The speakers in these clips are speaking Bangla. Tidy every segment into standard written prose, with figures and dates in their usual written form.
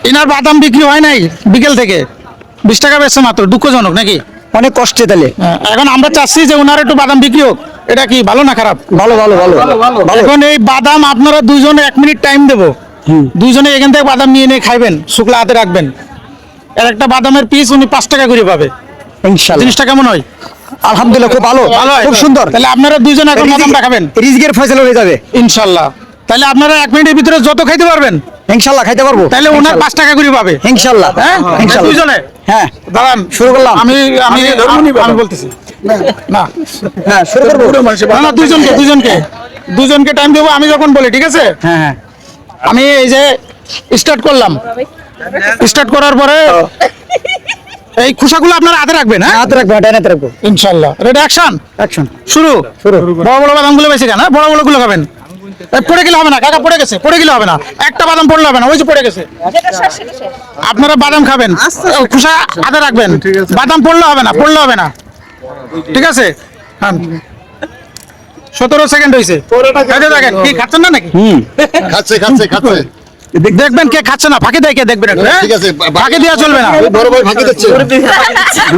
ইনার বাদাম বিক্রি হয় নাই বিকেল থেকে 20 টাকা বেচছে মাত্র, দুঃখজনক নাকি? অনেক কষ্টে তাহলে এখন আমরা চাচ্ছি যে ওনার একটু বাদাম বিক্রি হোক। এটা কি ভালো না খারাপ? ভালো ভালো ভালো এখন এই বাদাম আপনারা দুইজনে 1 মিনিট টাইম দেবো, দুইজনে এখান থেকে বাদাম নিয়ে নিয়ে খাইবেন, শুকলা হাতে রাখবেন। এর একটা বাদামের পিস উনি 5 টাকা করে পাবে। ইনশাআল্লাহ। জিনিসটা কেমন হয়? আলহামদুলিল্লাহ খুব ভালো, খুব সুন্দর। তাহলে আপনারা দুইজনে এখন বাদাম খাবেন, রিজিকের ফয়সালা হয়ে যাবে ইনশাআল্লাহ। তাহলে আপনারা 1 মিনিটের ভিতরে যত খাইতে পারবেন ইনশাআল্লাহ খাইতে পারবো। তাহলে ওনার 5 টাকা করে পাবে ইনশাআল্লাহ। হ্যাঁ ইনশাআল্লাহ দুইজনে। হ্যাঁ দাঁড়ান শুরু করলাম। আমি বলতেছি না হ্যাঁ শুরু করবো। না দুজনকে টাইম দেবো আমি যখন বলি, ঠিক আছে? হ্যাঁ হ্যাঁ আমি এই যে স্টার্ট করলাম, স্টার্ট করার পরে এই খোসাগুলো আপনারা হাতে রাখবেন। হ্যাঁ হাতে রাখবো, ডাইনাতে রাখবো ইনশাআল্লাহ। Ready action. অ্যাকশন শুরু। বড় বড় বাদামগুলো বেশি কেন? বড় বড় গুলো খাবেন। পড়ে গেলে হবে না কাকা, পড়ে গেছে, পড়ে গেলে হবে না। একটা বাদাম পড়লে হবে না, ওই যে পড়ে গেছে। আপনারা বাদাম খাবেন, খোসা হাতে রাখবেন। বাদাম পড়লে হবে না, পড়লে হবে না, ঠিক আছে? হ্যাঁ 17 সেকেন্ড হয়েছে। দেখেন কি খাচ্ছেন না নাকি? খাচ্ছে দেখবেন কে খাচ্ছে না, ফাঁকি দেয় কে দেখবেন একটু, হ্যাঁ? ঠিক আছে, ফাঁকি দেওয়া চলবে না। বড় ভাই ফাঁকি দিচ্ছে।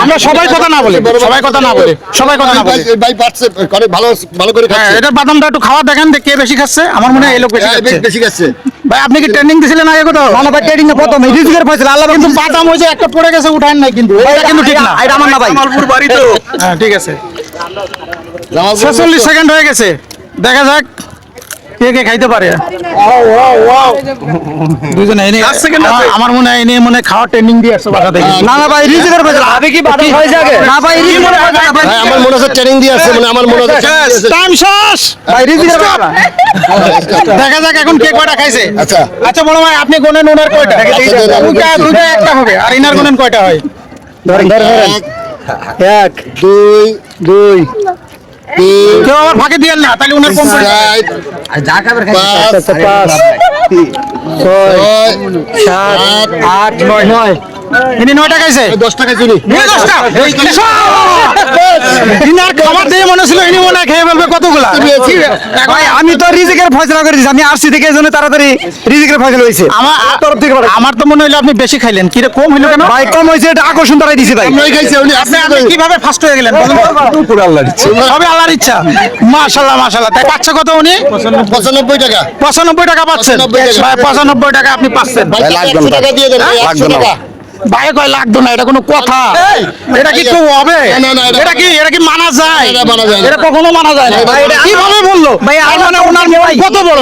আমরা সবাই কথা না বলি, সবাই কথা না বলি, সবাই কথা না বলি। ভাই পারছে করে ভালো ভালো করে হ্যাঁ খাচ্ছে। এটা বাদামটা একটু খাওয়া দেখেন কে বেশি খাচ্ছে। আমার মনে হয় এই লোক বেশি খাচ্ছে। বেশি খাচ্ছে। ভাই আপনি কি ট্রেনিং দিছিলেন আগে কোথাও? না ভাই ট্রেডিং না, প্রথম রিজিকের ফয়সালা আল্লাহ। কিন্তু বাদাম ওই যে একটা পড়ে গেছে, উঠান নাই কিন্তু, এটা কিন্তু ঠিক না। এটা আমার না ভাই, জামালপুর বাড়ি তো। হ্যাঁ ঠিক আছে। 46 সেকেন্ড হয়ে গেছে, দেখা যাক কে কে খাইতে পারে। দুজনে এনে আমার মনে হয় এনে মনে খাওয়া ট্রেনিং দিয়ে আসছে বাসা থেকে। না না ভাই রিজিকের ফয়সালা। আমি কি বাদাম হয়ে যাবে না ভাই, রিজিকের ফয়সালা ভাই। ভাই আমার মনে হচ্ছে ট্রেনিং দিয়ে আছে, মানে আমার মনে হচ্ছে টাইম শেষ ভাই রিজিকের ফয়সালা। দেখা যাক এখন কে কয়টা খাইছে। আচ্ছা আচ্ছা বড় ভাই আপনি গোনেন ওনার কয়টা? দুইটা একটা হবে, আর ইনার গোনেন কয়টা হয়? ধরেন ধরেন 1 2 2 কেউ আবার ফাঁকি দিয়েন না, তাহলে উনার কম পড়ে যাবে। 5 6 7 8 9 ইনি 9টা খাইছে। 10 টাকা চুরি। ইনি 10টা। ইনার খাবার দিয়ে মনে ছিল ইনি মনে হয় খেয়ে ফেলবে কতগুলা। ভাই আমি তো রিজিকের ফয়সালা করে দিছি, আমি আসছি থেকে এজন্য তাড়াতাড়ি রিজিকের ফয়সালা হইছে আমার তরফ থেকে। আমার তো মনে হলো আপনি বেশি খাইলেন, কি রে কম হইলো কেন? ভাই কম হইছে, এটা আকর্ষণ ধরাই দিছি ভাই। আমি খাইছি উনি আপনি কিভাবে ফার্স্ট হয়ে গেলেন? পুরো আল্লাহর ইচ্ছা। সবই আল্লাহর ইচ্ছা। মাশাআল্লাহ মাশাআল্লাহ। তাই পাচ্ছে কত উনি? 95 টাকা। 95 টাকা পাচ্ছেন। 95 টাকা। ভাই 95 টাকা আপনি পাচ্ছেন। ভাই 100 টাকা দিয়ে দেন, 100 টাকা। ভাই কয় লাগতো না, এটা কোনো কথা? এটা কি কেউ হবে? না, না, এটা কি মানা যায়? এটা মানা যায় না। এটা কখনো মানা যায় না। ভাই, কিভাবে বললো? ভাই, তার মানে ওনার মন কত বড়।